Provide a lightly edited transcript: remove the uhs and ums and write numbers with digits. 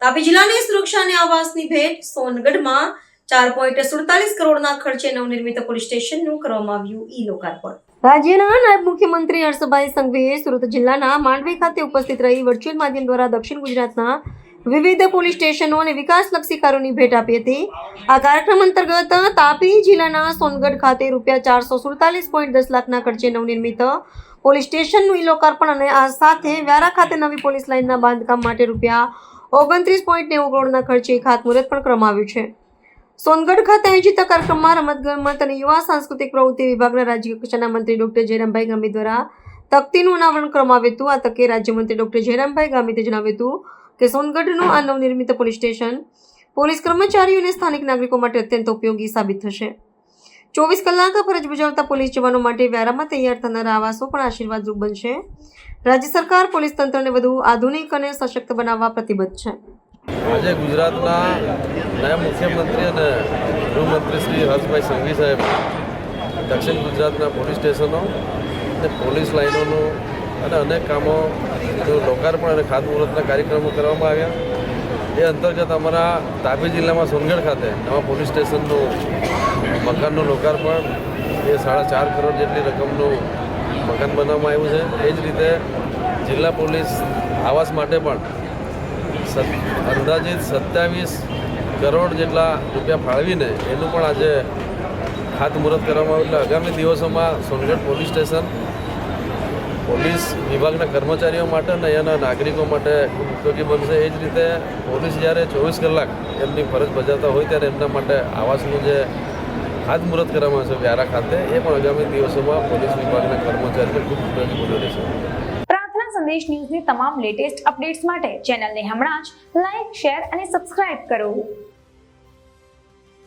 તાપી જિલ્લાની સુરક્ષા અને આવાસની ભેટ સોનગઢમાં 4.47 કરોડના ખર્ચે નવનિર્મિત પોલીસ સ્ટેશનનું કરવામાં આવ્યું ઈ-લોકાર્પણ. રાજ્યના નાયબ મુખ્યમંત્રી હર્ષભાઈ સંઘવીએ સુરત જિલ્લાના માંડવી ખાતે ઉપસ્થિત રહી વર્ચ્યુઅલ માધ્યમ દ્વારા દક્ષિણ ગુજરાતના વિવિધ પોલીસ સ્ટેશનો અને વિકાસલક્ષી કાર્યોની ભેટ આપી હતી. આ કાર્યક્રમ અંતર્ગત તાપી જિલ્લાના સોનગઢ ખાતે ₹447.10 લાખના ખર્ચે નવનિર્મિત પોલીસ સ્ટેશનનું ઈ-લોકાર્પણ અને આ સાથે વ્યારા ખાતે નવી પોલીસ લાઇનના બાંધકામ માટે ₹29.90 કરોડના ખર્ચે ખાતમુહૂર્ત પણ કરવામાં આવ્યું છે. સોનગઢ ખાતે આયોજિત કાર્યક્રમમાં રમતગમત અને યુવા સાંસ્કૃતિક પ્રવૃત્તિ વિભાગના રાજ્ય કક્ષાના મંત્રી ડોક્ટર જયરામભાઈ ગામિત દ્વારા તકતીનું અનાવરણ કરવામાં આવ્યું હતું. આ તકે રાજ્યમંત્રી ડોક્ટર જયરામભાઈ ગામિતે જણાવ્યું હતું કે સોનગઢનું આ નવનિર્મિત પોલીસ સ્ટેશન પોલીસ કર્મચારીઓ અને સ્થાનિક નાગરિકો માટે અત્યંત ઉપયોગી સાબિત થશે. 24 કલાક ફરજ બજાવતા પોલીસ જવાનો માટે વ્યારામાં તૈયાર થનારા આવાસો પણ આશીર્વાદરૂપ બનશે. રાજ્ય સરકાર પોલીસ તંત્રને વધુ આધુનિક અને સશક્ત બનાવવા પ્રતિબદ્ધ છે. આજે ગુજરાતના નાયબ મુખ્યમંત્રી અને ગૃહમંત્રી શ્રી હર્ષભાઈ સંઘવી સાહેબ દક્ષિણ ગુજરાતના પોલીસ સ્ટેશનો અને પોલીસ લાઇનોનું અને અનેક કામોનું લોકાર્પણ અને ખાતમુહૂર્તના કાર્યક્રમો કરવામાં આવ્યા. એ અંતર્ગત અમારા તાપી જિલ્લામાં સોનગઢ ખાતે નવા પોલીસ સ્ટેશનનું મકાનનું લોકાર્પણ એ 4.5 કરોડ જેટલી રકમનું મકાન બનાવવામાં આવ્યું છે. એ જ રીતે જિલ્લા પોલીસ આવાસ માટે પણ અંદાજિત 27 કરોડ જેટલા રૂપિયા ફાળવીને એનું પણ આજે ખાતમુહૂર્ત કરવામાં આવ્યું. એટલે આગામી દિવસોમાં સોનગઢ પોલીસ સ્ટેશન પોલીસ વિભાગના કર્મચારીઓ માટે અને અહીંયાના નાગરિકો માટે ખૂબ ઉપયોગી બનશે. એ જ રીતે પોલીસ જ્યારે 24 કલાક એમની ફરજ બજાવતા હોય ત્યારે એમના માટે આવાસનું જે ખાતમુહૂર્ત કરવામાં આવશે વ્યારા ખાતે, એ પણ આગામી દિવસોમાં પોલીસ વિભાગના કર્મચારીઓને ખૂબ ઉપયોગી બની રહેશે. પ્રાર્થના સંદેશ ન્યૂઝની તમામ લેટેસ્ટ અપડેટ્સ માટે ચેનલને હમણાં જ લાઈક, શેર અને સબસ્ક્રાઇબ કરો.